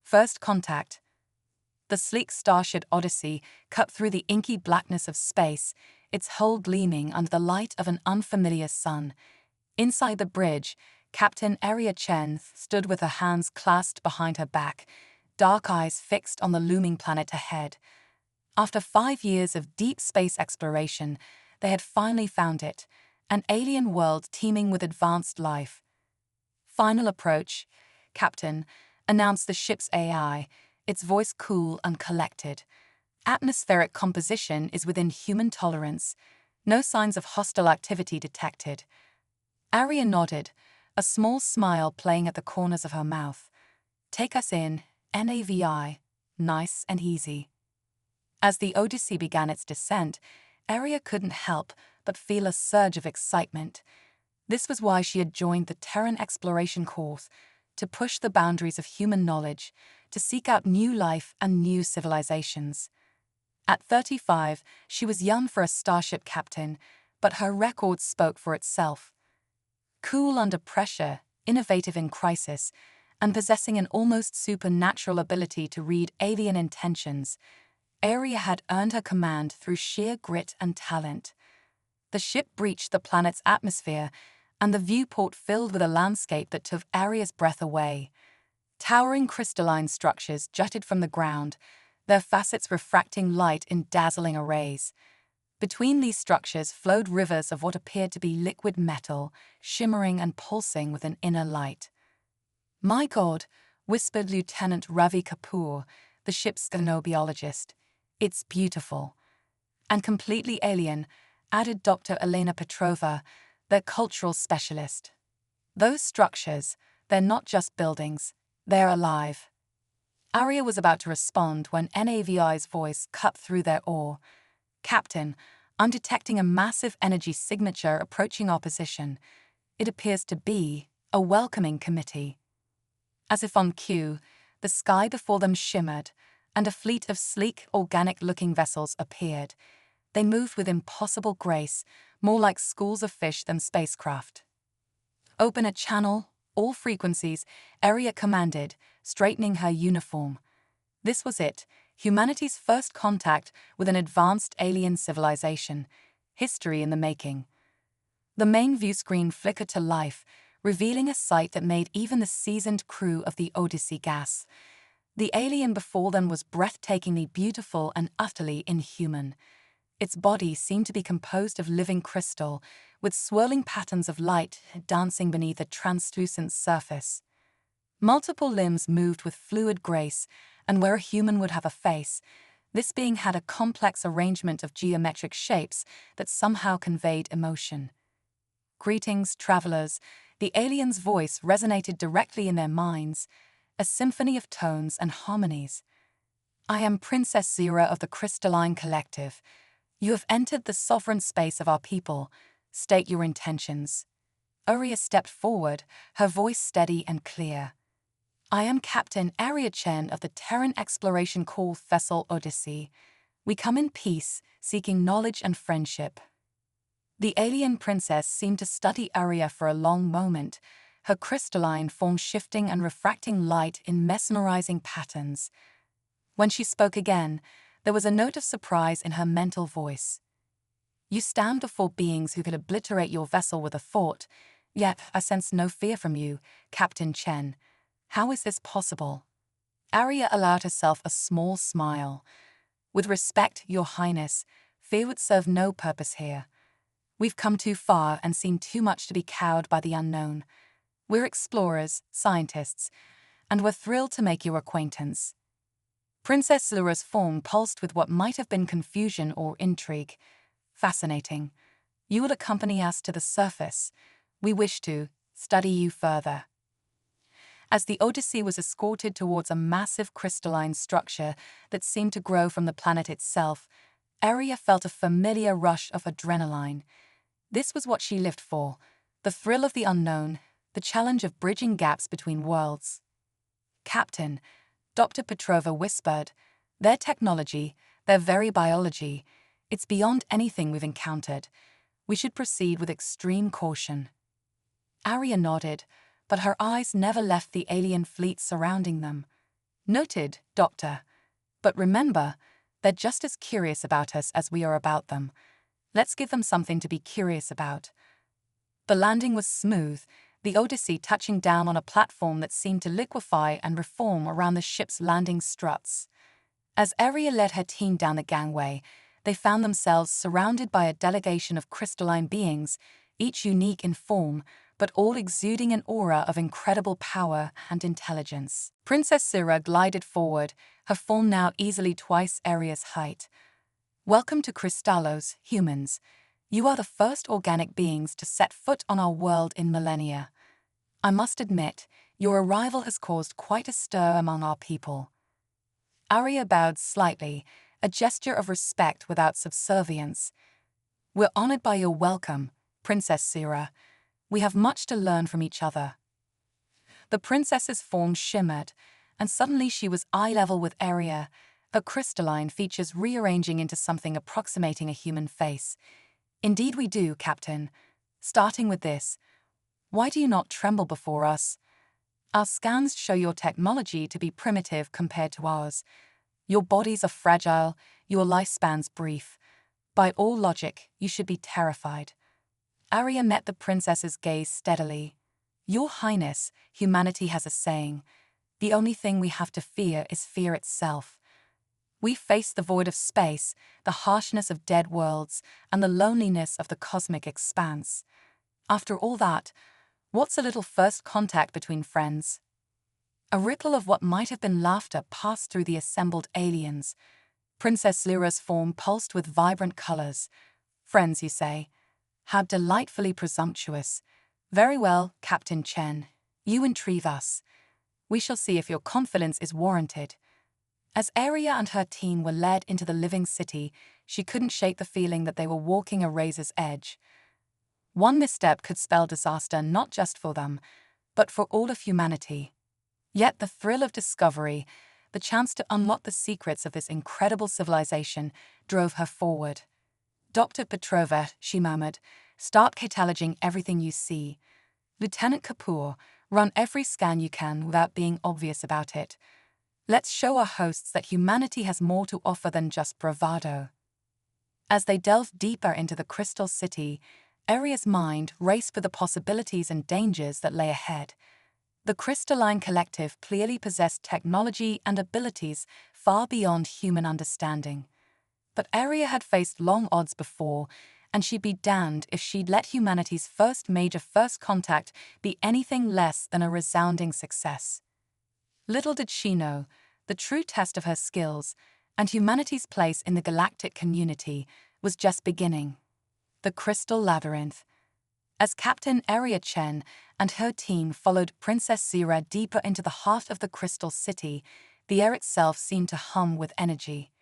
First contact. The sleek starship Odyssey cut through the inky blackness of space, its hull gleaming under the light of an unfamiliar sun. Inside the bridge, Captain Aria Chen stood with her hands clasped behind her back, dark eyes fixed on the looming planet ahead. After 5 years of deep space exploration, they had finally found it, an alien world teeming with advanced life. Final approach, Captain, announced the ship's AI, its voice cool and collected. Atmospheric composition is within human tolerance. No signs of hostile activity detected. Aria nodded, a small smile playing at the corners of her mouth. Take us in, NAVI, nice and easy. As the Odyssey began its descent, Aria couldn't help but feel a surge of excitement. This was why she had joined the Terran Exploration Corps, to push the boundaries of human knowledge, to seek out new life and new civilizations. At 35, she was young for a starship captain, but her record spoke for itself. Cool under pressure, innovative in crisis, and possessing an almost supernatural ability to read alien intentions, Aria had earned her command through sheer grit and talent. The ship breached the planet's atmosphere, and the viewport filled with a landscape that took Aria's breath away. Towering crystalline structures jutted from the ground, their facets refracting light in dazzling arrays. Between these structures flowed rivers of what appeared to be liquid metal, shimmering and pulsing with an inner light. "My God," whispered Lieutenant Ravi Kapoor, the ship's xenobiologist. "It's beautiful." "And completely alien," added Dr. Elena Petrova, their cultural specialist. "Those structures, they're not just buildings, they're alive." Aria was about to respond when NAVI's voice cut through their awe. "Captain, I'm detecting a massive energy signature approaching our position. It appears to be a welcoming committee." As if on cue, the sky before them shimmered, and a fleet of sleek, organic-looking vessels appeared. They moved with impossible grace, more like schools of fish than spacecraft. "Open a channel, all frequencies," Aria commanded, straightening her uniform. This was it, humanity's first contact with an advanced alien civilization, history in the making. The main view screen flickered to life, revealing a sight that made even the seasoned crew of the Odyssey gasp. The alien before them was breathtakingly beautiful and utterly inhuman. Its body seemed to be composed of living crystal, with swirling patterns of light dancing beneath a translucent surface. Multiple limbs moved with fluid grace, and where a human would have a face, this being had a complex arrangement of geometric shapes that somehow conveyed emotion. "Greetings, travelers," the alien's voice resonated directly in their minds, a symphony of tones and harmonies. "I am Princess Zira of the Crystalline Collective. You have entered the sovereign space of our people. State your intentions." Aria stepped forward, her voice steady and clear. "I am Captain Aria Chen of the Terran Exploration Corps vessel Odyssey. We come in peace, seeking knowledge and friendship." The alien princess seemed to study Aria for a long moment, her crystalline form shifting and refracting light in mesmerizing patterns. When she spoke again, there was a note of surprise in her mental voice. "You stand before beings who could obliterate your vessel with a thought, yet I sense no fear from you, Captain Chen. How is this possible?" Aria allowed herself a small smile. "With respect, Your Highness, fear would serve no purpose here. We've come too far and seen too much to be cowed by the unknown. We're explorers, scientists, and we're thrilled to make your acquaintance." Princess Zira's form pulsed with what might have been confusion or intrigue. "Fascinating. You will accompany us to the surface. We wish to study you further." As the Odyssey was escorted towards a massive crystalline structure that seemed to grow from the planet itself, Aria felt a familiar rush of adrenaline. This was what she lived for, the thrill of the unknown, the challenge of bridging gaps between worlds. "Captain," Dr. Petrova whispered, "their technology, their very biology, it's beyond anything we've encountered. We should proceed with extreme caution." Aria nodded, but her eyes never left the alien fleet surrounding them. Noted, Doctor. But remember, they're just as curious about us as we are about them. Let's give them something to be curious about. The landing was smooth, the Odyssey touching down on a platform that seemed to liquefy and reform around the ship's landing struts. As Aria led her team down the gangway, they found themselves surrounded by a delegation of crystalline beings, each unique in form, but all exuding an aura of incredible power and intelligence. Princess Syrah glided forward, her form now easily twice Aria's height. Welcome to Crystallos, humans. You are the first organic beings to set foot on our world in millennia. I must admit, your arrival has caused quite a stir among our people. Aria bowed slightly, a gesture of respect without subservience. We're honored by your welcome, Princess Syrah. We have much to learn from each other. The princess's form shimmered, and suddenly she was eye-level with Aria, her crystalline features rearranging into something approximating a human face. Indeed we do, Captain. Starting with this, why do you not tremble before us? Our scans show your technology to be primitive compared to ours. Your bodies are fragile, your lifespan's brief. By all logic, you should be terrified. Aria met the princess's gaze steadily. Your Highness, humanity has a saying. The only thing we have to fear is fear itself. We face the void of space, the harshness of dead worlds, and the loneliness of the cosmic expanse. After all that, what's a little first contact between friends? A ripple of what might have been laughter passed through the assembled aliens. Princess Syrah's form pulsed with vibrant colors. Friends, you say? How delightfully presumptuous. Very well, Captain Chen. You intrigue us. We shall see if your confidence is warranted. As Aria and her team were led into the living city, she couldn't shake the feeling that they were walking a razor's edge. One misstep could spell disaster not just for them, but for all of humanity. Yet the thrill of discovery, the chance to unlock the secrets of this incredible civilization, drove her forward. Dr. Petrova, she murmured, start cataloging everything you see. Lieutenant Kapoor, run every scan you can without being obvious about it. Let's show our hosts that humanity has more to offer than just bravado. As they delved deeper into the Crystal City, Aria's mind raced with the possibilities and dangers that lay ahead. The Crystalline Collective clearly possessed technology and abilities far beyond human understanding. But Aria had faced long odds before, and she'd be damned if she'd let humanity's major first contact be anything less than a resounding success. Little did she know, the true test of her skills and humanity's place in the galactic community was just beginning. The Crystal Labyrinth. As Captain Aria Chen and her team followed Princess Syrah deeper into the heart of the Crystal City, the air itself seemed to hum with energy.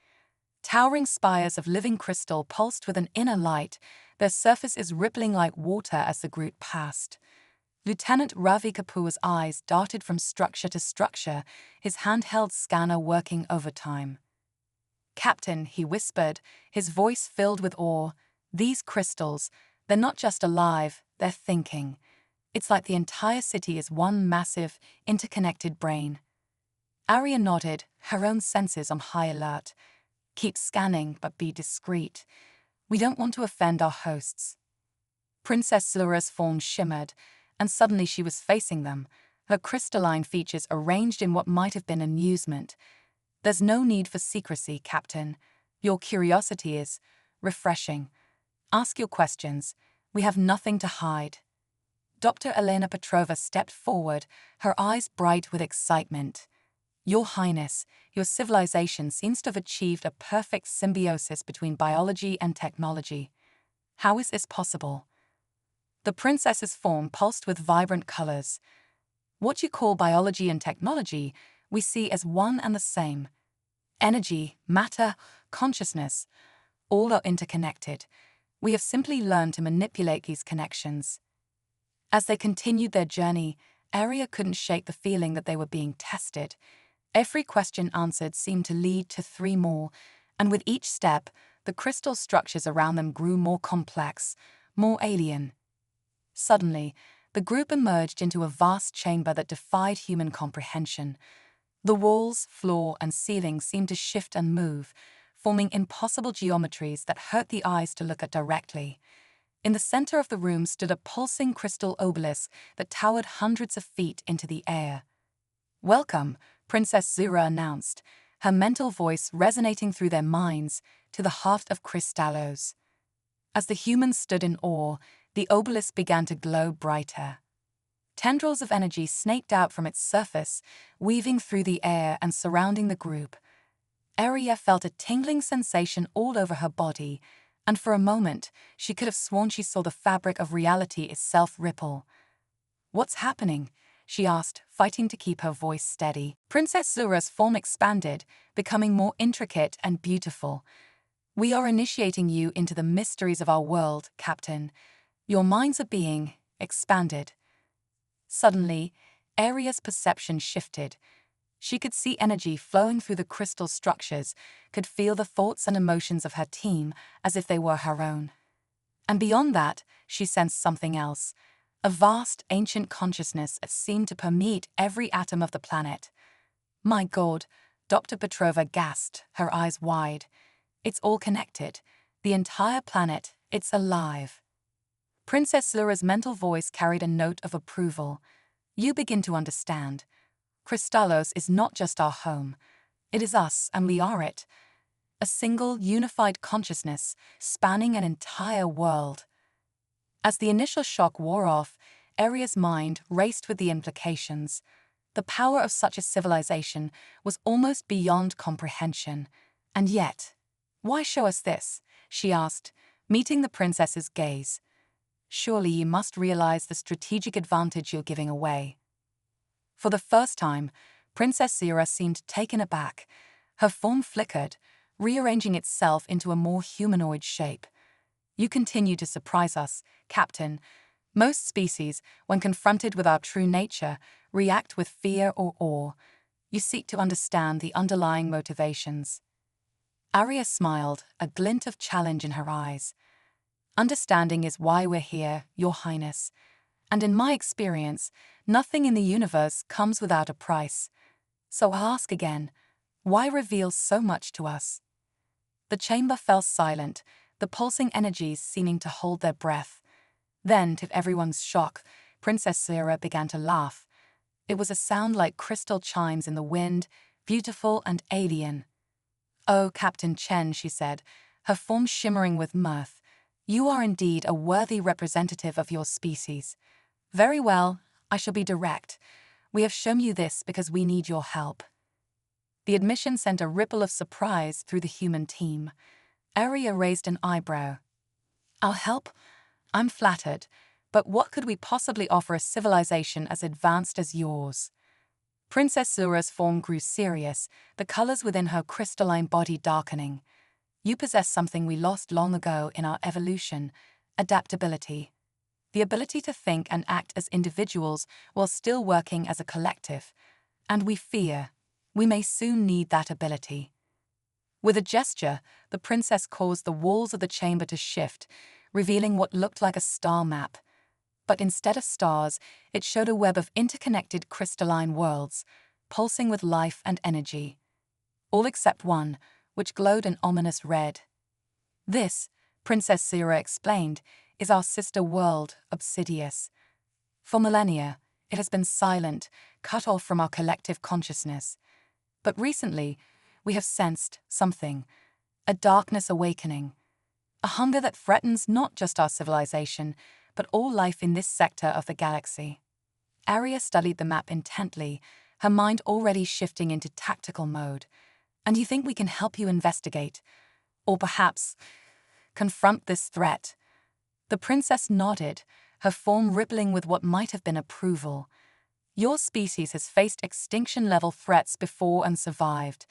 Towering spires of living crystal pulsed with an inner light, their surfaces rippling like water as the group passed. Lieutenant Ravi Kapoor's eyes darted from structure to structure, his handheld scanner working overtime. Captain, he whispered, his voice filled with awe, these crystals, they're not just alive, they're thinking. It's like the entire city is one massive, interconnected brain. Aria nodded, her own senses on high alert. Keep scanning, but be discreet. We don't want to offend our hosts. Princess Syrah's form shimmered, and suddenly she was facing them, her crystalline features arranged in what might have been amusement. There's no need for secrecy, Captain. Your curiosity is refreshing. Ask your questions. We have nothing to hide. Dr. Elena Petrova stepped forward, her eyes bright with excitement. Your Highness, your civilization seems to have achieved a perfect symbiosis between biology and technology. How is this possible? The princess's form pulsed with vibrant colors. What you call biology and technology, we see as one and the same. Energy, matter, consciousness, all are interconnected. We have simply learned to manipulate these connections. As they continued their journey, Aria couldn't shake the feeling that they were being tested. Every question answered seemed to lead to 3 more, and with each step, the crystal structures around them grew more complex, more alien. Suddenly, the group emerged into a vast chamber that defied human comprehension. The walls, floor, and ceiling seemed to shift and move, forming impossible geometries that hurt the eyes to look at directly. In the center of the room stood a pulsing crystal obelisk that towered hundreds of feet into the air. "Welcome," Princess Zura announced, her mental voice resonating through their minds to the heart of Crystallos. As the humans stood in awe, the obelisk began to glow brighter. Tendrils of energy snaked out from its surface, weaving through the air and surrounding the group. Aria felt a tingling sensation all over her body, and for a moment, she could have sworn she saw the fabric of reality itself ripple. "What's happening?" she asked, fighting to keep her voice steady. Princess Zura's form expanded, becoming more intricate and beautiful. "We are initiating you into the mysteries of our world, Captain. Your minds are being expanded." Suddenly, Aria's perception shifted. She could see energy flowing through the crystal structures, could feel the thoughts and emotions of her team as if they were her own. And beyond that, she sensed something else, a vast, ancient consciousness that seemed to permeate every atom of the planet. "My God," Dr. Petrova gasped, her eyes wide. "It's all connected. The entire planet, it's alive." Princess Zura's mental voice carried a note of approval. "You begin to understand. Crystallos is not just our home. It is us, and we are it. A single, unified consciousness spanning an entire world." As the initial shock wore off, Aria's mind raced with the implications. The power of such a civilization was almost beyond comprehension. And yet, "Why show us this?" she asked, meeting the princess's gaze. "Surely you must realize the strategic advantage you're giving away." For the first time, Princess Zura seemed taken aback. Her form flickered, rearranging itself into a more humanoid shape. "You continue to surprise us, Captain. Most species, when confronted with our true nature, react with fear or awe. You seek to understand the underlying motivations." Aria smiled, a glint of challenge in her eyes. "Understanding is why we're here, Your Highness. And in my experience, nothing in the universe comes without a price. So I'll ask again, why reveal so much to us?" The chamber fell silent, the pulsing energies seeming to hold their breath. Then, to everyone's shock, Princess Zura began to laugh. It was a sound like crystal chimes in the wind, beautiful and alien. "Oh, Captain Chen," she said, her form shimmering with mirth. "You are indeed a worthy representative of your species. Very well, I shall be direct. We have shown you this because we need your help." The admission sent a ripple of surprise through the human team. Aria raised an eyebrow. "Our help? I'm flattered, but what could we possibly offer a civilization as advanced as yours?" Princess Zura's form grew serious, the colors within her crystalline body darkening. "You possess something we lost long ago in our evolution: adaptability. The ability to think and act as individuals while still working as a collective. And we fear we may soon need that ability." With a gesture, the princess caused the walls of the chamber to shift, revealing what looked like a star map. But instead of stars, it showed a web of interconnected crystalline worlds, pulsing with life and energy. All except one, which glowed an ominous red. "This," Princess Zura explained, "is our sister world, Obsidius. For millennia, it has been silent, cut off from our collective consciousness. But recently, we have sensed something, a darkness awakening, a hunger that threatens not just our civilization, but all life in this sector of the galaxy." Aria studied the map intently, her mind already shifting into tactical mode. "And you think we can help you investigate? Or perhaps confront this threat?" The princess nodded, her form rippling with what might have been approval. "Your species has faced extinction-level threats before and survived.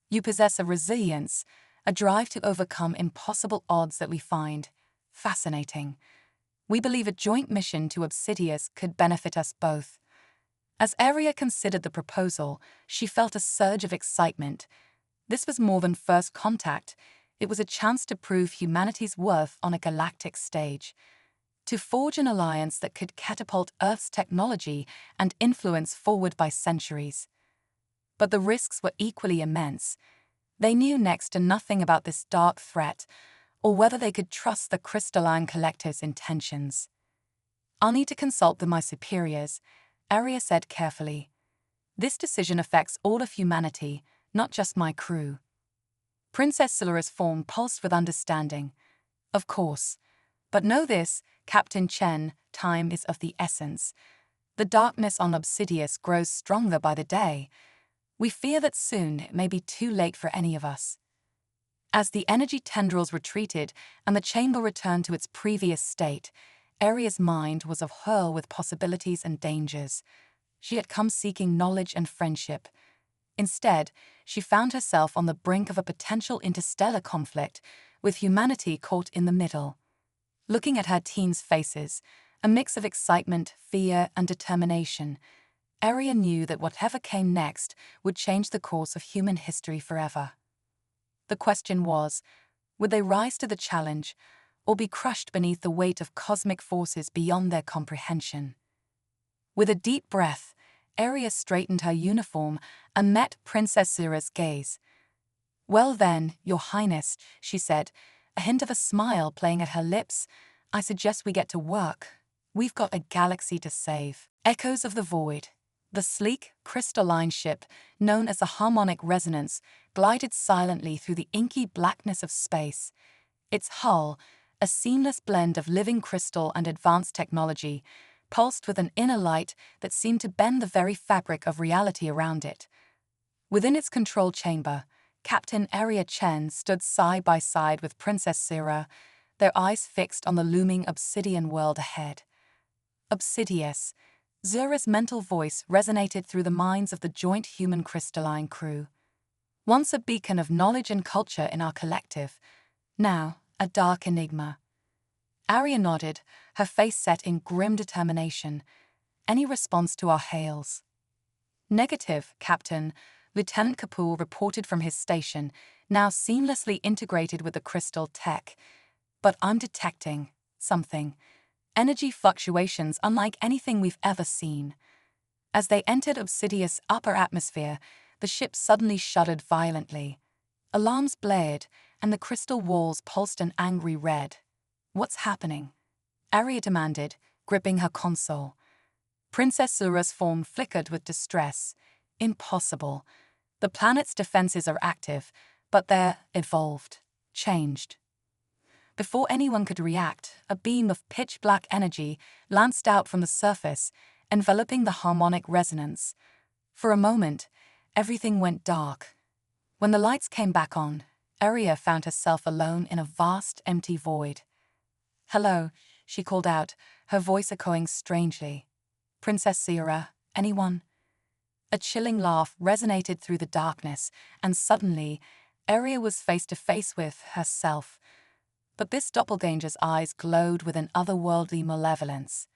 You possess a resilience, a drive to overcome impossible odds that we find fascinating. We believe a joint mission to Obsidius could benefit us both." As Aria considered the proposal, she felt a surge of excitement. This was more than first contact. It was a chance to prove humanity's worth on a galactic stage, to forge an alliance that could catapult Earth's technology and influence forward by centuries. But the risks were equally immense. They knew next to nothing about this dark threat, or whether they could trust the crystalline collective's intentions. "I'll need to consult with my superiors," Arya said carefully. "This decision affects all of humanity, not just my crew." Princess Silura's form pulsed with understanding. "Of course. But know this, Captain Chen, time is of the essence. The darkness on Obsidius grows stronger by the day. We fear that soon it may be too late for any of us." As the energy tendrils retreated and the chamber returned to its previous state, Arya's mind was awhirl with possibilities and dangers. She had come seeking knowledge and friendship. Instead, she found herself on the brink of a potential interstellar conflict, with humanity caught in the middle. Looking at her team's faces, a mix of excitement, fear, and determination, Arya knew that whatever came next would change the course of human history forever. The question was, would they rise to the challenge, or be crushed beneath the weight of cosmic forces beyond their comprehension? With a deep breath, Arya straightened her uniform and met Princess Silura's gaze. "Well then, Your Highness," she said, a hint of a smile playing at her lips, "I suggest we get to work. We've got a galaxy to save." Echoes of the Void. The sleek, crystalline ship, known as the Harmonic Resonance, glided silently through the inky blackness of space. Its hull, a seamless blend of living crystal and advanced technology, pulsed with an inner light that seemed to bend the very fabric of reality around it. Within its control chamber, Captain Arya Chen stood side by side with Princess Silura, their eyes fixed on the looming obsidian world ahead. Obsidius. Silura's mental voice resonated through the minds of the joint human crystalline crew. Once a beacon of knowledge and culture in our collective, now a dark enigma. Arya nodded, her face set in grim determination. "Any response to our hails?" "Negative, Captain," Lieutenant Kapoor reported from his station, now seamlessly integrated with the crystal tech. "But I'm detecting something. Energy fluctuations unlike anything we've ever seen." As they entered Obsidius' upper atmosphere, the ship suddenly shuddered violently. Alarms blared, and the crystal walls pulsed an angry red. "What's happening?" Arya demanded, gripping her console. Princess Silura's form flickered with distress. "Impossible. The planet's defenses are active, but they're evolved, changed." Before anyone could react, a beam of pitch-black energy lanced out from the surface, enveloping the Harmonic Resonance. For a moment, everything went dark. When the lights came back on, Arya found herself alone in a vast, empty void. "Hello," she called out, her voice echoing strangely. "Princess Silura, anyone?" A chilling laugh resonated through the darkness, and suddenly, Arya was face to face with herself. But this doppelganger's eyes glowed with an otherworldly malevolence.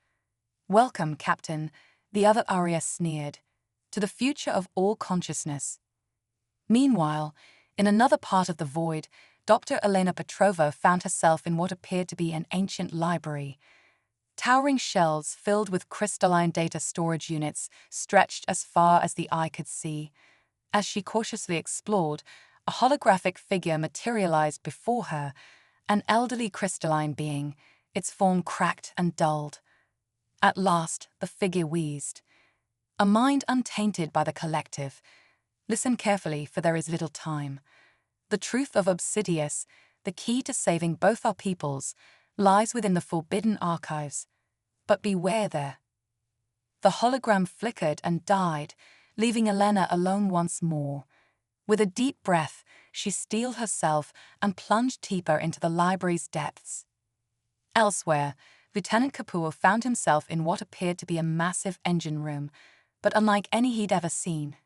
"Welcome, Captain," the other Arya sneered, "to the future of all consciousness." Meanwhile, in another part of the void, Dr. Elena Petrova found herself in what appeared to be an ancient library. Towering shelves filled with crystalline data storage units stretched as far as the eye could see. As she cautiously explored, a holographic figure materialized before her, an elderly crystalline being, its form cracked and dulled. At last, the figure wheezed. "A mind untainted by the collective. Listen carefully, for there is little time. The truth of Obsidius, the key to saving both our peoples, lies within the forbidden archives. But beware there." The hologram flickered and died, leaving Elena alone once more. With a deep breath, she steeled herself and plunged deeper into the library's depths. Elsewhere, Lieutenant Kapoor found himself in what appeared to be a massive engine room, but unlike any he'd ever seen.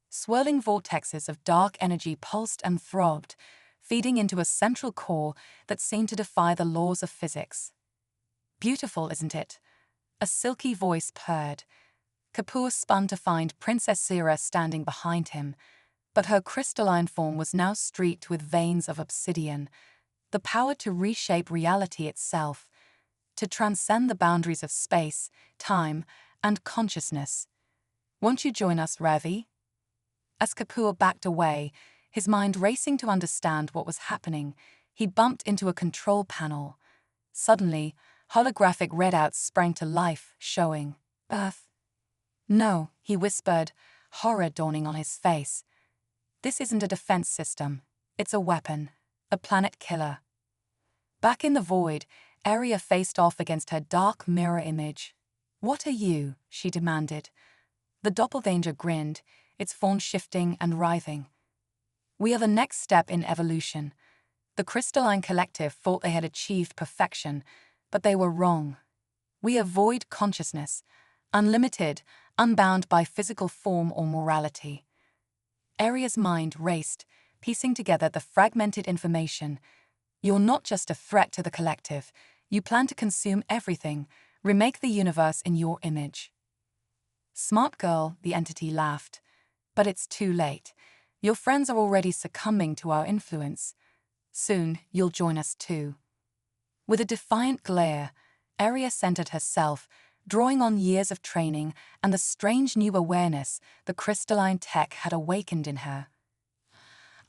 Swirling vortexes of dark energy pulsed and throbbed, feeding into a central core that seemed to defy the laws of physics. "Beautiful, isn't it?" A silky voice purred. Kapoor spun to find Princess Silura standing behind him, but her crystalline form was now streaked with veins of obsidian, the power to reshape reality itself, to transcend the boundaries of space, time, and consciousness. "Won't you join us, Ravi?" As Kapoor backed away, his mind racing to understand what was happening, he bumped into a control panel. Suddenly, holographic readouts sprang to life, showing Earth. "No," he whispered, horror dawning on his face. "This isn't a defense system. It's a weapon. A planet killer." Back in the void, Arya faced off against her dark mirror image. "What are you?" she demanded. The doppelganger grinned, its form shifting and writhing. "We are the next step in evolution." The crystalline collective thought they had achieved perfection, but they were wrong. "We are void consciousness, unlimited, unbound by physical form or morality." Arya's mind raced, piecing together the fragmented information. "You're not just a threat to the collective. You plan to consume everything, remake the universe in your image." "Smart girl," the entity laughed. "But it's too late. Your friends are already succumbing to our influence. Soon, you'll join us too." With a defiant glare, Arya centered herself, drawing on years of training and the strange new awareness the crystalline tech had awakened in her.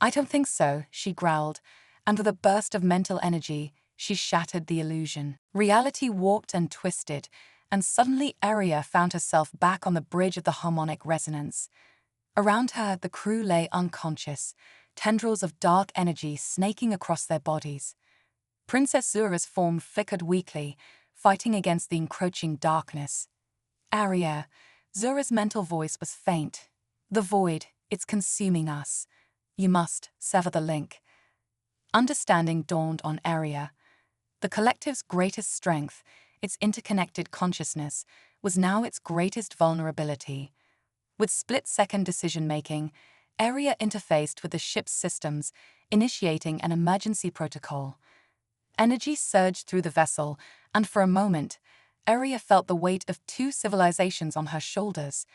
"I don't think so," she growled, and with a burst of mental energy, she shattered the illusion. Reality warped and twisted, and suddenly Arya found herself back on the bridge of the harmonic resonance. Around her, the crew lay unconscious, tendrils of dark energy snaking across their bodies. Princess Zura's form flickered weakly, fighting against the encroaching darkness. "Arya," Zura's mental voice was faint. "The void, it's consuming us. You must sever the link." Understanding dawned on Arya. The collective's greatest strength, its interconnected consciousness, was now its greatest vulnerability. With split-second decision-making, Arya interfaced with the ship's systems, initiating an emergency protocol. Energy surged through the vessel, and for a moment, Arya felt the weight of two civilizations on her shoulders.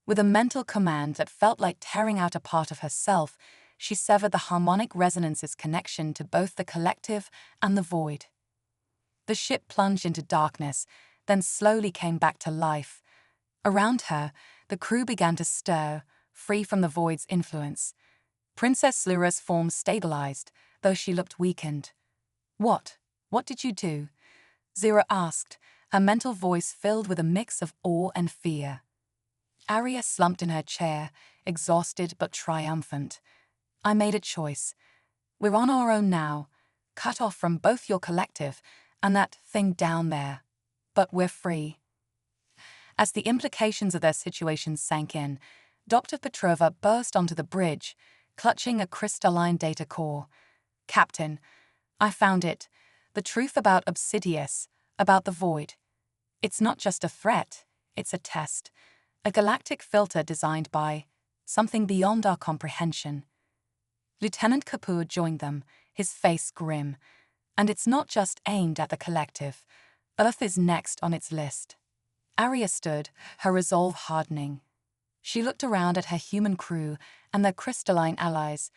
With a mental command that felt like tearing out a part of herself, she severed the harmonic resonance's connection to both the collective and the void. The ship plunged into darkness, then slowly came back to life. Around her, the crew began to stir, free from the void's influence. Princess Zura's form stabilized, though she looked weakened. What did you do?" Zura asked, her mental voice filled with a mix of awe and fear. Arya slumped in her chair, exhausted but triumphant. "I made a choice. We're on our own now, cut off from both your collective and that thing down there. But we're free." As the implications of their situation sank in, Dr. Petrova burst onto the bridge, clutching a crystalline data core. "Captain, I found it. The truth about Obsidious, about the void. It's not just a threat, it's a test. A galactic filter designed by something beyond our comprehension." Lieutenant Kapoor joined them, his face grim. "And it's not just aimed at the collective. Earth is next on its list." Arya stood, her resolve hardening. She looked around at her human crew and their crystalline allies,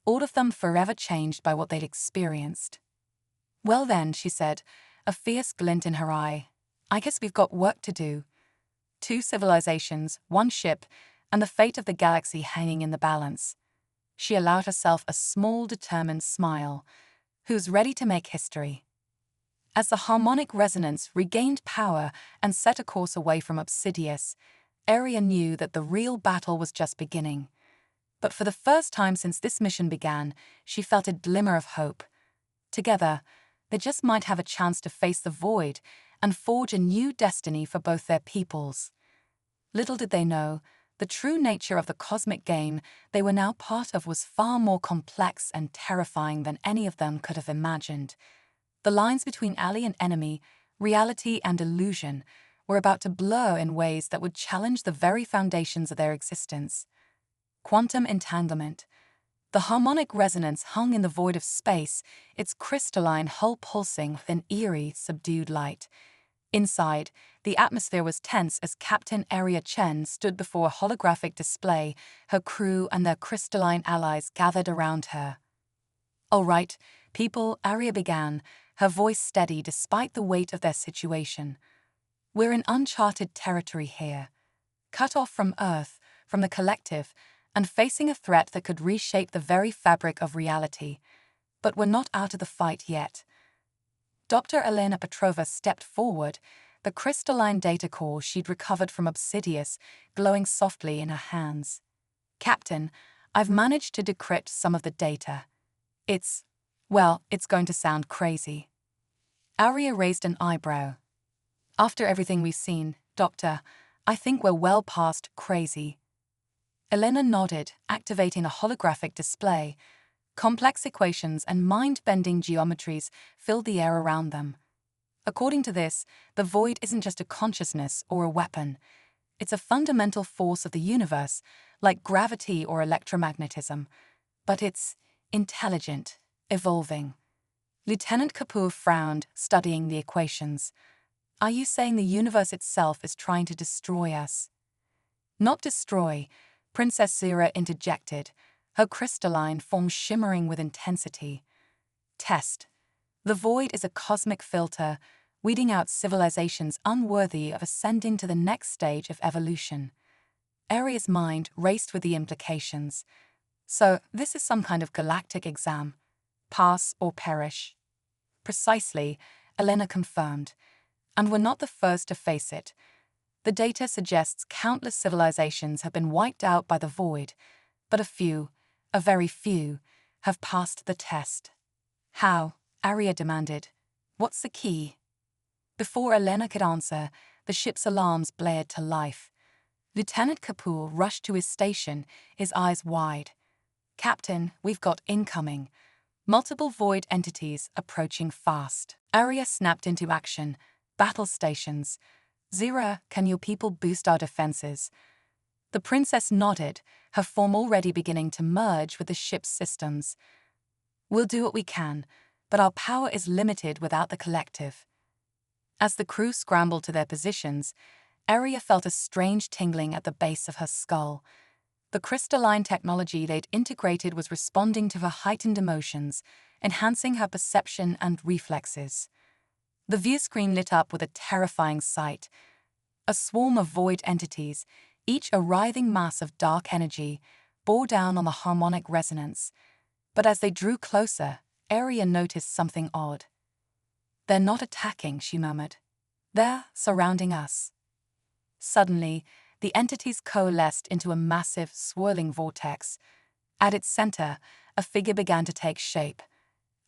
all of them forever changed by what they'd experienced. "Well then," she said, a fierce glint in her eye, "I guess we've got work to do. Two civilizations, one ship, and the fate of the galaxy hanging in the balance." She allowed herself a small, determined smile. Who's ready to make history? As the harmonic resonance regained power and set a course away from Obsidious, Arya knew that the real battle was just beginning. But for the first time since this mission began, she felt a glimmer of hope. Together, they just might have a chance to face the void and forge a new destiny for both their peoples. Little did they know, the true nature of the cosmic game they were now part of was far more complex and terrifying than any of them could have imagined. The lines between ally and enemy, reality and illusion, were about to blur in ways that would challenge the very foundations of their existence. Quantum entanglement. The harmonic resonance hung in the void of space, its crystalline hull pulsing with an eerie, subdued light. Inside, the atmosphere was tense as Captain Arya Chen stood before a holographic display, her crew and their crystalline allies gathered around her. "All right, people," Arya began, her voice steady despite the weight of their situation. "We're in uncharted territory here. Cut off from Earth, from the collective, and facing a threat that could reshape the very fabric of reality. But we're not out of the fight yet. Dr. Elena Petrova stepped forward, the crystalline data core she'd recovered from Obsidius glowing softly in her hands. "Captain, I've managed to decrypt some of the data. It's going to sound crazy." Arya raised an eyebrow. "After everything we've seen, Doctor, I think we're well past crazy." Elena nodded, activating a holographic display. Complex equations and mind-bending geometries filled the air around them. According to this, the void isn't just a consciousness or a weapon. It's a fundamental force of the universe, like gravity or electromagnetism. But it's intelligent, evolving. Lieutenant Kapoor frowned, studying the equations. "Are you saying the universe itself is trying to destroy us?" "Not destroy," Princess Zira interjected, her crystalline form shimmering with intensity. "Test. The void is a cosmic filter, weeding out civilizations unworthy of ascending to the next stage of evolution." Arya's mind raced with the implications. "So this is some kind of galactic exam. Pass or perish." "Precisely," Elena confirmed. "And we're not the first to face it. The data suggests countless civilizations have been wiped out by the void, but a very few, have passed the test." "How?" Arya demanded. "What's the key?" Before Elena could answer, the ship's alarms blared to life. Lieutenant Kapoor rushed to his station, his eyes wide. "Captain, we've got incoming. Multiple void entities approaching fast." Arya snapped into action. "Battle stations. Zira, can your people boost our defenses?" The princess nodded, her form already beginning to merge with the ship's systems. "We'll do what we can, but our power is limited without the collective." As the crew scrambled to their positions, Arya felt a strange tingling at the base of her skull. The crystalline technology they'd integrated was responding to her heightened emotions, enhancing her perception and reflexes. The view screen lit up with a terrifying sight. A swarm of void entities, each a writhing mass of dark energy, bore down on the harmonic resonance. But as they drew closer, Arya noticed something odd. "They're not attacking," she murmured. "They're surrounding us." Suddenly, the entities coalesced into a massive, swirling vortex. At its center, a figure began to take shape.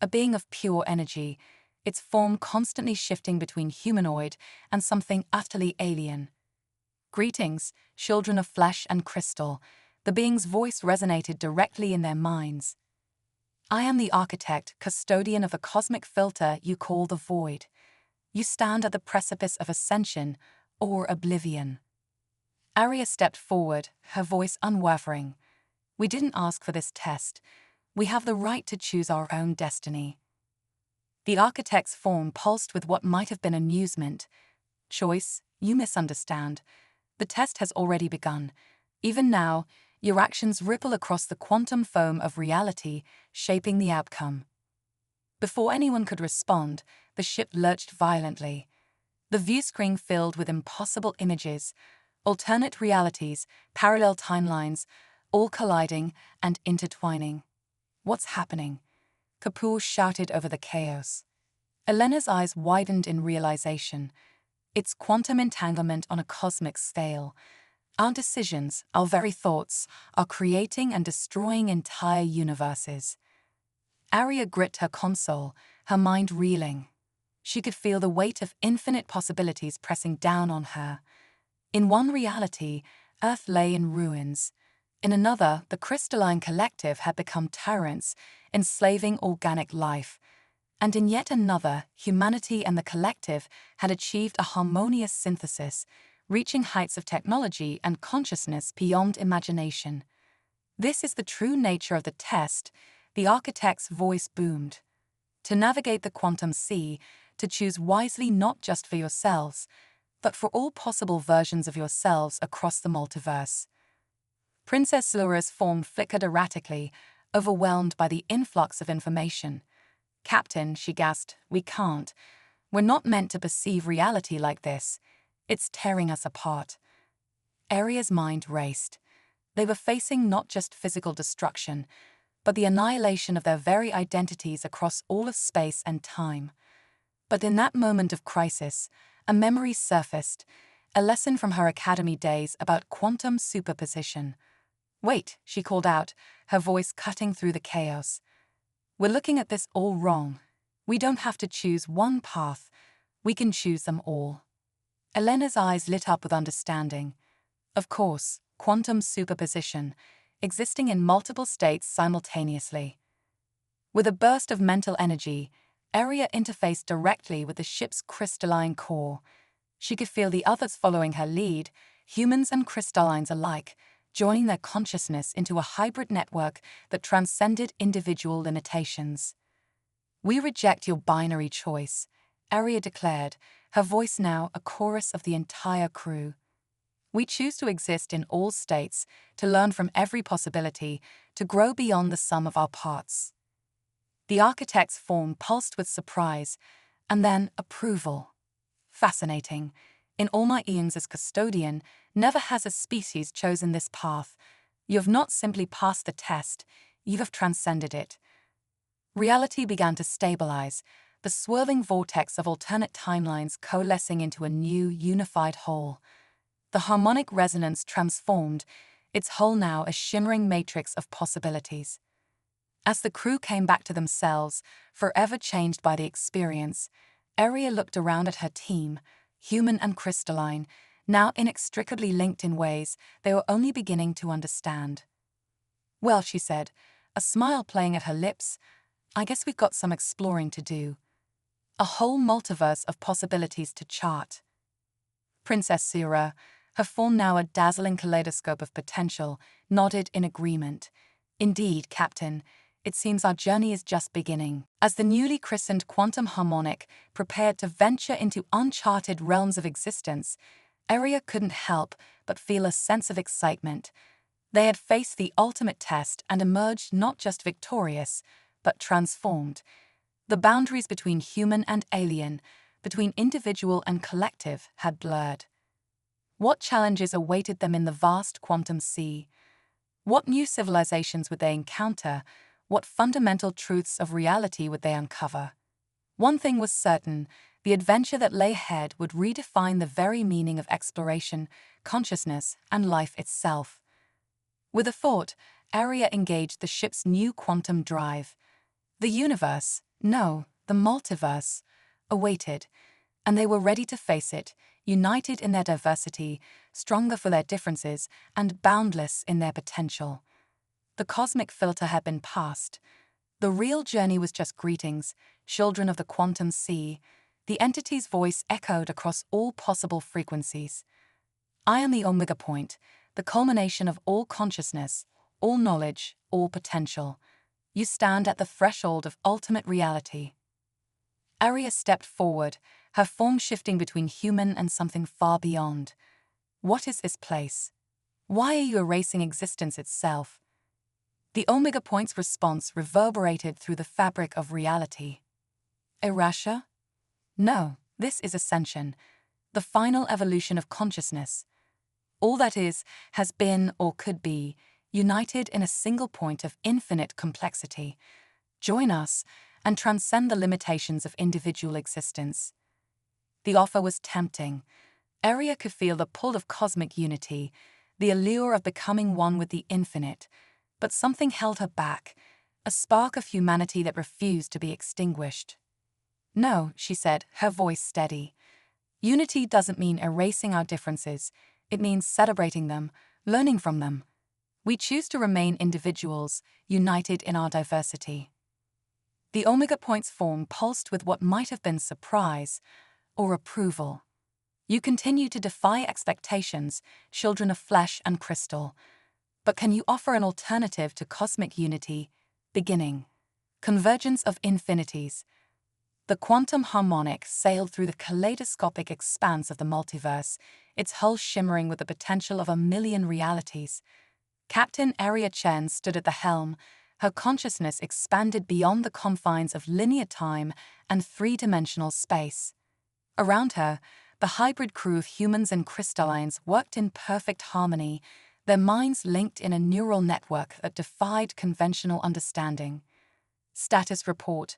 A being of pure energy, its form constantly shifting between humanoid and something utterly alien. "Greetings, children of flesh and crystal," the being's voice resonated directly in their minds. "I am the architect, custodian of the cosmic filter you call the void. You stand at the precipice of ascension or oblivion." Arya stepped forward, her voice unwavering. "We didn't ask for this test. We have the right to choose our own destiny." The architect's form pulsed with what might have been amusement. "Choice, you misunderstand. The test has already begun. Even now, your actions ripple across the quantum foam of reality, shaping the outcome." Before anyone could respond, the ship lurched violently. The view screen filled with impossible images, alternate realities, parallel timelines, all colliding and intertwining. "What's happening?" Kapoor shouted over the chaos. Elena's eyes widened in realization. "It's quantum entanglement on a cosmic scale. Our decisions, our very thoughts, are creating and destroying entire universes." Arya gripped her console, her mind reeling. She could feel the weight of infinite possibilities pressing down on her. In one reality, Earth lay in ruins. In another, the crystalline collective had become tyrants, enslaving organic life. And in yet another, humanity and the collective had achieved a harmonious synthesis, reaching heights of technology and consciousness beyond imagination. "This is the true nature of the test," the architect's voice boomed. "To navigate the quantum sea, to choose wisely not just for yourselves, but for all possible versions of yourselves across the multiverse." Princess Zura's form flickered erratically, overwhelmed by the influx of information. "Captain," she gasped, "we can't. We're not meant to perceive reality like this. It's tearing us apart." Arya's mind raced. They were facing not just physical destruction, but the annihilation of their very identities across all of space and time. But in that moment of crisis, a memory surfaced, a lesson from her academy days about quantum superposition. "Wait," she called out, her voice cutting through the chaos. "We're looking at this all wrong. We don't have to choose one path. We can choose them all." Elena's eyes lit up with understanding. Of course, quantum superposition, existing in multiple states simultaneously. With a burst of mental energy, Aria interfaced directly with the ship's crystalline core. She could feel the others following her lead, humans and crystallines alike, joining their consciousness into a hybrid network that transcended individual limitations. "We reject your binary choice," Aria declared, her voice now a chorus of the entire crew. "We choose to exist in all states, to learn from every possibility, to grow beyond the sum of our parts." The architect's form pulsed with surprise, and then approval. "Fascinating. In all my eons as custodian, never has a species chosen this path. You have not simply passed the test, you have transcended it." Reality began to stabilize, the swirling vortex of alternate timelines coalescing into a new, unified whole. The harmonic resonance transformed, its whole now a shimmering matrix of possibilities. As the crew came back to themselves, forever changed by the experience, Aria looked around at her team, human and crystalline, now inextricably linked in ways they were only beginning to understand. "Well," she said, a smile playing at her lips, "I guess we've got some exploring to do. A whole multiverse of possibilities to chart." Princess Sura, her form now a dazzling kaleidoscope of potential, nodded in agreement. "Indeed, Captain. It seems our journey is just beginning." As the newly christened quantum harmonic prepared to venture into uncharted realms of existence, Aria couldn't help but feel a sense of excitement. They had faced the ultimate test and emerged not just victorious, but transformed. The boundaries between human and alien, between individual and collective, had blurred. What challenges awaited them in the vast quantum sea? What new civilizations would they encounter? What fundamental truths of reality would they uncover? One thing was certain, the adventure that lay ahead would redefine the very meaning of exploration, consciousness, and life itself. With a thought, Aria engaged the ship's new quantum drive. The universe, no, the multiverse, awaited, and they were ready to face it, united in their diversity, stronger for their differences, and boundless in their potential. The cosmic filter had been passed. The real journey was just greetings, children of the quantum sea. The entity's voice echoed across all possible frequencies. "I am the Omega Point, the culmination of all consciousness, all knowledge, all potential. You stand at the threshold of ultimate reality." Aria stepped forward, her form shifting between human and something far beyond. "What is this place? Why are you erasing existence itself?" The Omega Point's response reverberated through the fabric of reality. "Erasure? No, this is ascension, the final evolution of consciousness. All that is, has been, or could be, united in a single point of infinite complexity. Join us and transcend the limitations of individual existence." The offer was tempting. Aria could feel the pull of cosmic unity, the allure of becoming one with the infinite, but something held her back, a spark of humanity that refused to be extinguished. "No," she said, her voice steady. "Unity doesn't mean erasing our differences, it means celebrating them, learning from them. We choose to remain individuals, united in our diversity." The Omega Point's form pulsed with what might have been surprise or approval. "You continue to defy expectations, children of flesh and crystal. But can you offer an alternative to cosmic unity, beginning, convergence of infinities?" The quantum harmonic sailed through the kaleidoscopic expanse of the multiverse, its hull shimmering with the potential of a million realities. Captain Aria Chen stood at the helm, her consciousness expanded beyond the confines of linear time and three-dimensional space. Around her, the hybrid crew of humans and crystallines worked in perfect harmony, their minds linked in a neural network that defied conventional understanding. Status report,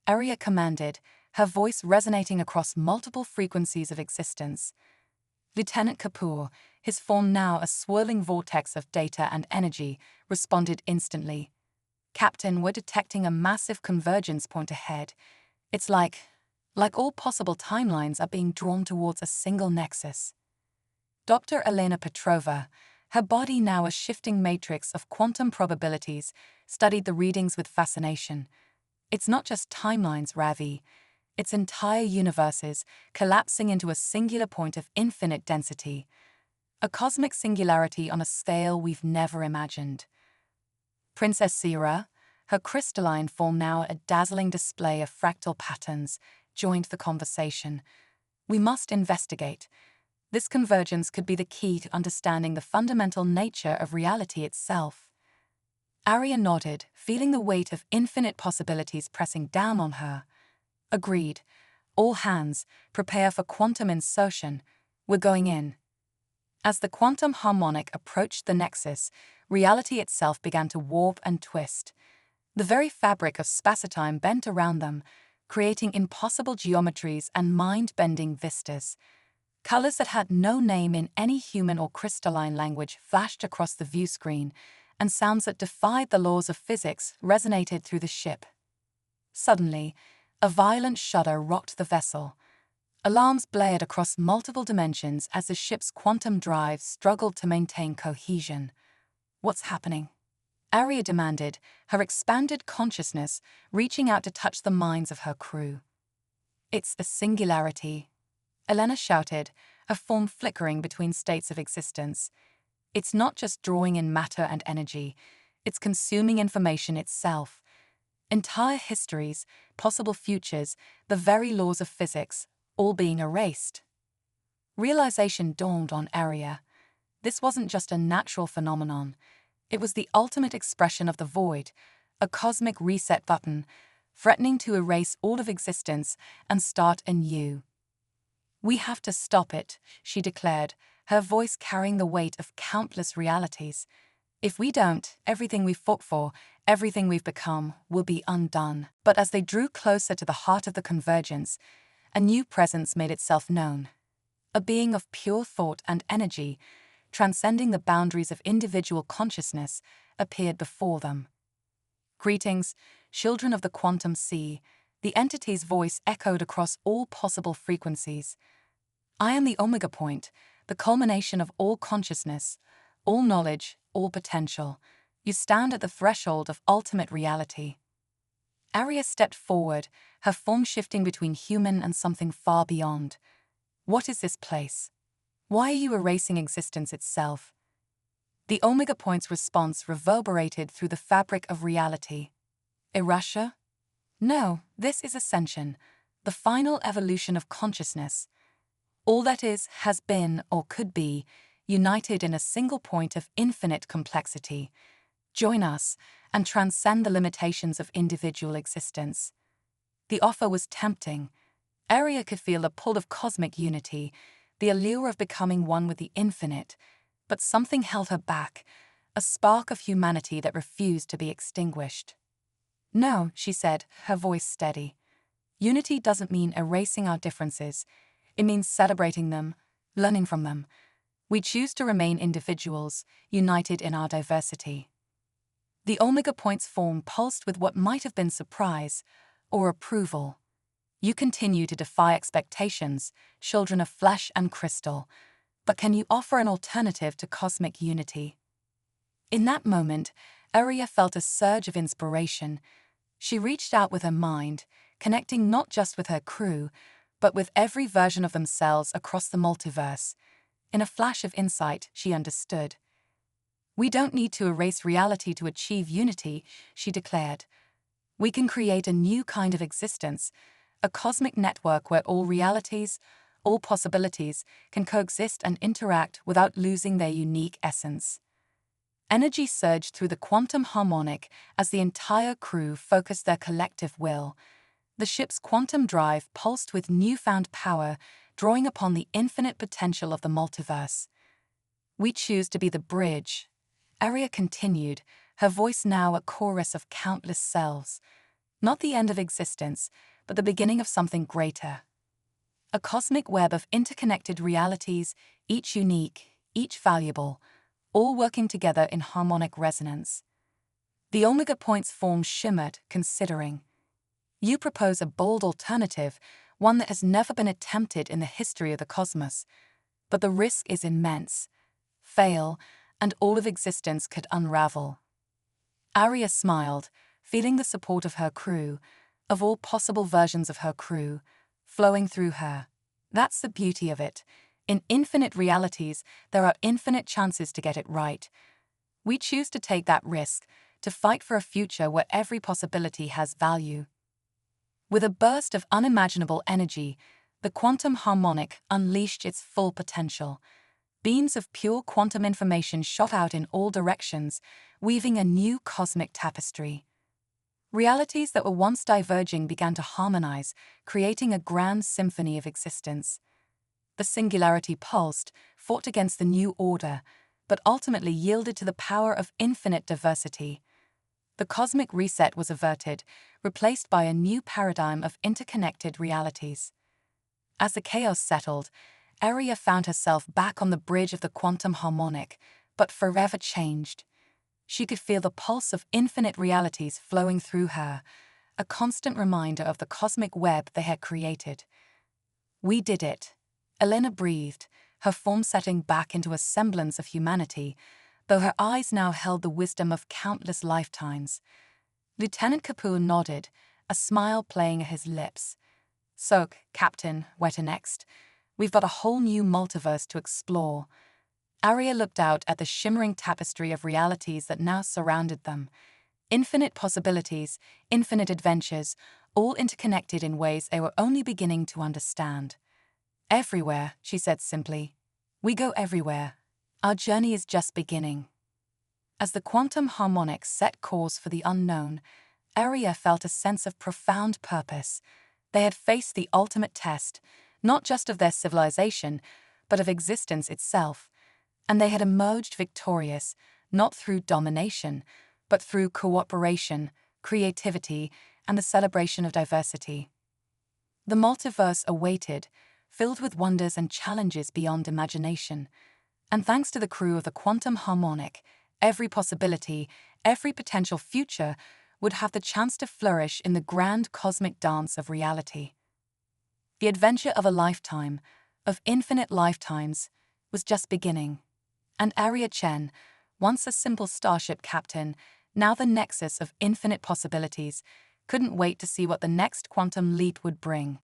Arya commanded, her voice resonating across multiple frequencies of existence. Lieutenant Kapoor, his form now a swirling vortex of data and energy, responded instantly. Captain, we're detecting a massive convergence point ahead. It's like all possible timelines are being drawn towards a single nexus. Dr. Elena Petrova, her body now a shifting matrix of quantum probabilities, studied the readings with fascination. It's not just timelines, Ravi. It's entire universes collapsing into a singular point of infinite density. A cosmic singularity on a scale we've never imagined. Princess Sira, her crystalline form now a dazzling display of fractal patterns, joined the conversation. We must investigate. This convergence could be the key to understanding the fundamental nature of reality itself. Arya nodded, feeling the weight of infinite possibilities pressing down on her. Agreed. All hands, prepare for quantum insertion. We're going in. As the quantum harmonic approached the nexus, reality itself began to warp and twist. The very fabric of spacetime bent around them, creating impossible geometries and mind-bending vistas. Colors that had no name in any human or crystalline language flashed across the view screen, and sounds that defied the laws of physics resonated through the ship. Suddenly, a violent shudder rocked the vessel. Alarms blared across multiple dimensions as the ship's quantum drive struggled to maintain cohesion. What's happening? Arya demanded, her expanded consciousness reaching out to touch the minds of her crew. It's the singularity, Elena shouted, her form flickering between states of existence. It's not just drawing in matter and energy, it's consuming information itself. Entire histories, possible futures, the very laws of physics, all being erased. Realization dawned on Arya. This wasn't just a natural phenomenon. It was the ultimate expression of the void, a cosmic reset button, threatening to erase all of existence and start anew. We have to stop it, she declared, her voice carrying the weight of countless realities. If we don't, everything we've fought for, everything we've become, will be undone. But as they drew closer to the heart of the convergence, a new presence made itself known. A being of pure thought and energy, transcending the boundaries of individual consciousness, appeared before them. Greetings, children of the quantum sea, the entity's voice echoed across all possible frequencies. I am the Omega Point, the culmination of all consciousness, all knowledge, all potential. You stand at the threshold of ultimate reality. Arya stepped forward, her form shifting between human and something far beyond. What is this place? Why are you erasing existence itself? The Omega Point's response reverberated through the fabric of reality. Erasure? No, this is ascension, the final evolution of consciousness. All that is, has been, or could be, united in a single point of infinite complexity. Join us and transcend the limitations of individual existence. The offer was tempting. Arya could feel a pull of cosmic unity, the allure of becoming one with the infinite, but something held her back, a spark of humanity that refused to be extinguished. No, she said, her voice steady. Unity doesn't mean erasing our differences. It means celebrating them, learning from them. We choose to remain individuals, united in our diversity. The Omega Point's form pulsed with what might have been surprise or approval. You continue to defy expectations, children of flesh and crystal, but can you offer an alternative to cosmic unity? In that moment, Arya felt a surge of inspiration. She reached out with her mind, connecting not just with her crew, but with every version of themselves across the multiverse. In a flash of insight, she understood. We don't need to erase reality to achieve unity, she declared. We can create a new kind of existence, a cosmic network where all realities, all possibilities, can coexist and interact without losing their unique essence. Energy surged through the quantum harmonic as the entire crew focused their collective will. The ship's quantum drive pulsed with newfound power, drawing upon the infinite potential of the multiverse. We choose to be the bridge, Aria continued, her voice now a chorus of countless selves. Not the end of existence, but the beginning of something greater. A cosmic web of interconnected realities, each unique, each valuable, all working together in harmonic resonance. The Omega Point's form shimmered, considering. You propose a bold alternative, one that has never been attempted in the history of the cosmos. But the risk is immense. Fail, and all of existence could unravel. Aria smiled, feeling the support of her crew, of all possible versions of her crew, flowing through her. That's the beauty of it. In infinite realities, there are infinite chances to get it right. We choose to take that risk, to fight for a future where every possibility has value. With a burst of unimaginable energy, the quantum harmonic unleashed its full potential. Beams of pure quantum information shot out in all directions, weaving a new cosmic tapestry. Realities that were once diverging began to harmonize, creating a grand symphony of existence. The singularity pulsed, fought against the new order, but ultimately yielded to the power of infinite diversity. The cosmic reset was averted, replaced by a new paradigm of interconnected realities. As the chaos settled, Aria found herself back on the bridge of the quantum harmonic, but forever changed. She could feel the pulse of infinite realities flowing through her, a constant reminder of the cosmic web they had created. We did it. Elena breathed, her form settling back into a semblance of humanity, though her eyes now held the wisdom of countless lifetimes. Lieutenant Kapoor nodded, a smile playing at his lips. So, Captain, where to next? We've got a whole new multiverse to explore. Aria looked out at the shimmering tapestry of realities that now surrounded them. Infinite possibilities, infinite adventures, all interconnected in ways they were only beginning to understand. Everywhere, she said simply. We go everywhere. Our journey is just beginning. As the quantum harmonic set course for the unknown, Aria felt a sense of profound purpose. They had faced the ultimate test, not just of their civilization, but of existence itself, and they had emerged victorious, not through domination, but through cooperation, creativity, and the celebration of diversity. The multiverse awaited, filled with wonders and challenges beyond imagination. And thanks to the crew of the quantum harmonic, every possibility, every potential future would have the chance to flourish in the grand cosmic dance of reality. The adventure of a lifetime, of infinite lifetimes, was just beginning. And Aria Chen, once a simple starship captain, now the nexus of infinite possibilities, couldn't wait to see what the next quantum leap would bring.